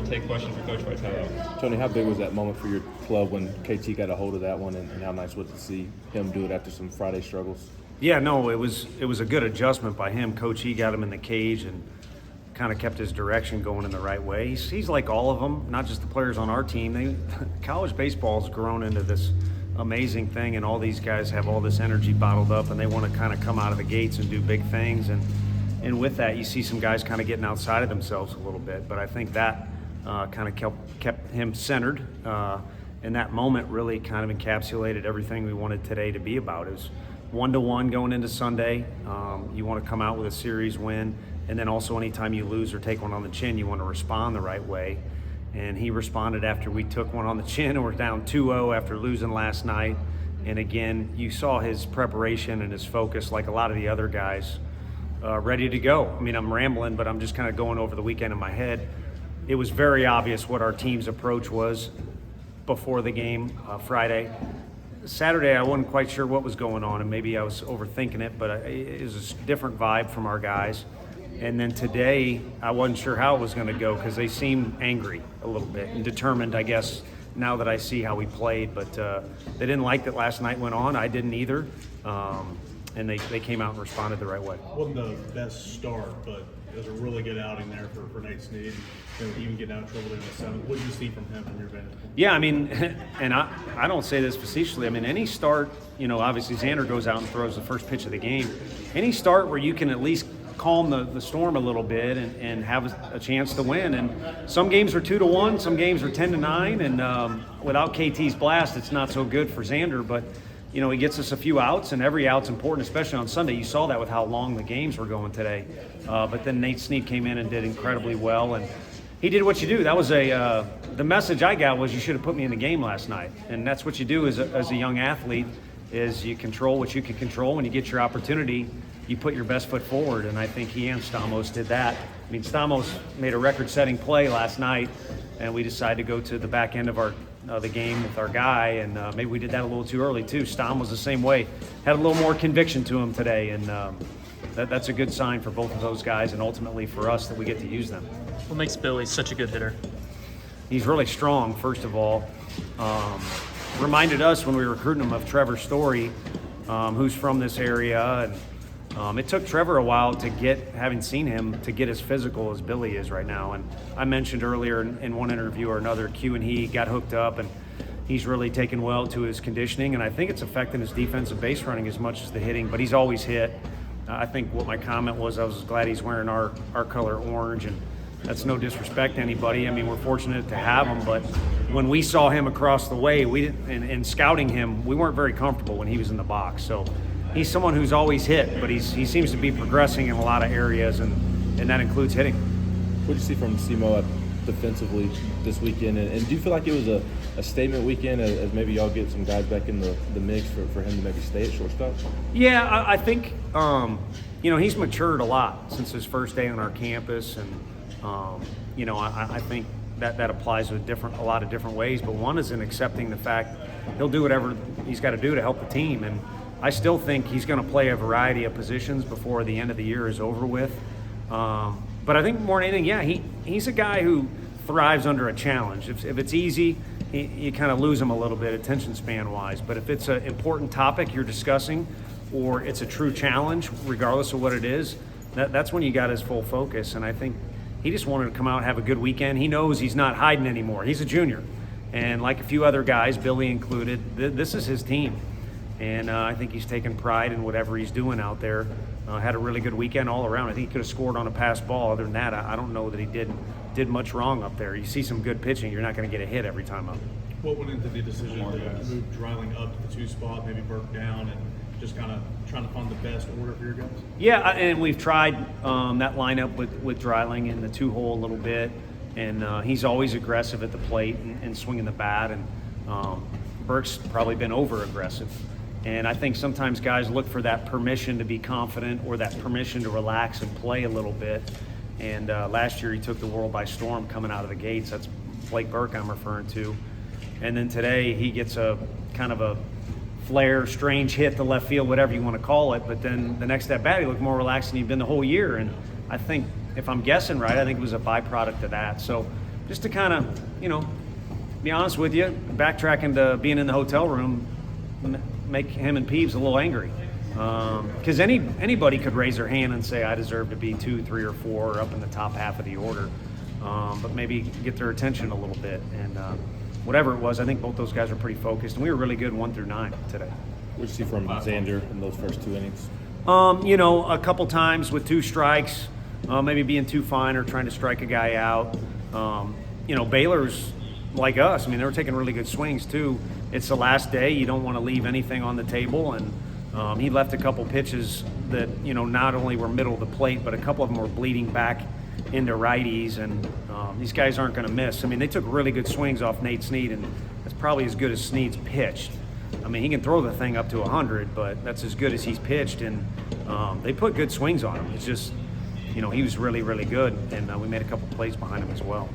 take questions for Coach Vitello. Tony, how big was that moment for your club when KT got a hold of that one, and how nice was it to see him do it after some Friday struggles? Yeah, no, it was a good adjustment by him. Coach E got him in the cage and kind of kept his direction going in the right way. He's like all of them, not just the players on our team. College baseball's grown into this amazing thing, and all these guys have all this energy bottled up, and they want to kind of come out of the gates and do big things. And with that, you see some guys kind of getting outside of themselves a little bit. But I think that kind of kept him centered. And that moment really kind of encapsulated everything we wanted today to be about. It was 1-1 going into Sunday. You want to come out with a series win. And then also anytime you lose or take one on the chin, you want to respond the right way. And he responded after we took one on the chin, and we're down 2-0 after losing last night. And again, you saw his preparation and his focus like a lot of the other guys, ready to go. I mean, I'm rambling, but I'm just kind of going over the weekend in my head. It was very obvious what our team's approach was before the game Friday. Saturday, I wasn't quite sure what was going on, and maybe I was overthinking it, but it was a different vibe from our guys. And then today, I wasn't sure how it was going to go because they seemed angry a little bit and determined, I guess, now that I see how we played. But they didn't like that last night went on. I didn't either. And they came out and responded the right way. Wasn't the best start, but it was a really good outing there for Nate Sneed. Even getting out of trouble in the seventh. What did you see from him from your vantage point? Yeah, I mean, and I don't say this facetiously. I mean, any start, obviously Xander goes out and throws the first pitch of the game. Any start where you can at least calm the storm a little bit and have a chance to win. And some games are 2-1, some games are 10-9, and without KT's blast, it's not so good for Xander. But he gets us a few outs, and every out's important, especially on Sunday. You saw that with how long the games were going today. But then Nate Sneed came in and did incredibly well, and he did what you do. That was the message I got was you should have put me in the game last night, and that's what you do as a young athlete is you control what you can control. When you get your opportunity, you put your best foot forward, and I think he and Stamos did that. I mean, Stamos made a record-setting play last night, and we decided to go to the back end of the game with our guy, and maybe we did that a little too early too. Stom was the same way, had a little more conviction to him today, and that's a good sign for both of those guys, and ultimately for us that we get to use them. What makes Billy such a good hitter? He's really strong, first of all. Reminded us when we were recruiting him of Trevor Story, who's from this area, and it took Trevor a while having seen him, to get as physical as Billy is right now. And I mentioned earlier in one interview or another, Q and he got hooked up, and he's really taken well to his conditioning, and I think it's affecting his defensive base running as much as the hitting, but he's always hit. I think what my comment was, I was glad he's wearing our color orange, and that's no disrespect to anybody. I mean, we're fortunate to have him, but when we saw him across the way, we didn't, and scouting him, we weren't very comfortable when he was in the box. So he's someone who's always hit, but he seems to be progressing in a lot of areas, and that includes hitting. What did you see from Samo defensively this weekend? And do you feel like it was a statement weekend as maybe y'all get some guys back in the mix for him to maybe stay at shortstop? Yeah, I think, he's matured a lot since his first day on our campus, and I think that applies to a lot of different ways, but one is in accepting the fact he'll do whatever he's got to do to help the team, and I still think he's going to play a variety of positions before the end of the year is over with. But I think more than anything, yeah, he's a guy who thrives under a challenge. If it's easy, you kind of lose him a little bit attention span-wise, but if it's an important topic you're discussing or it's a true challenge, regardless of what it is, that's when you got his full focus, and I think he just wanted to come out and have a good weekend. He knows he's not hiding anymore. He's a junior. And like a few other guys, Billy included, this is his team. And I think he's taking pride in whatever he's doing out there. Had a really good weekend all around. I think he could have scored on a pass ball. Other than that, I don't know that he did much wrong up there. You see some good pitching. You're not going to get a hit every time up. What went into the decision to move Dreiling up to the 2 spot, maybe Burke down, and just kind of trying to find the best order for your guys? Yeah, and we've tried that lineup with Dreiling in the 2-hole a little bit, and he's always aggressive at the plate and swinging the bat, and Burke's probably been over-aggressive. And I think sometimes guys look for that permission to be confident or that permission to relax and play a little bit. And last year he took the world by storm coming out of the gates. That's Blake Burke I'm referring to. And then today he gets a kind of a flare, strange hit to left field, whatever you want to call it. But then the next at bat, he looked more relaxed than he'd been the whole year. And I think, if I'm guessing right, I think it was a byproduct of that. So just to kind of, be honest with you, backtracking to being in the hotel room, make him and Peeves a little angry. Because anybody could raise their hand and say, I deserve to be 2, 3, or 4 or up in the top half of the order. But maybe get their attention a little bit. And whatever it was, I think both those guys were pretty focused. And we were really good 1 through 9 today. What did you see from Xander in those first 2 innings? A couple times with 2 strikes, maybe being too fine or trying to strike a guy out. Baylor's like us. I mean, they were taking really good swings too. It's the last day. You don't want to leave anything on the table. And he left a couple pitches that, not only were middle of the plate, but a couple of them were bleeding back into righties. And these guys aren't going to miss. I mean, they took really good swings off Nate Sneed, and that's probably as good as Sneed's pitched. I mean, he can throw the thing up to 100, but that's as good as he's pitched. And they put good swings on him. It's just, he was really, really good. And we made a couple plays behind him as well.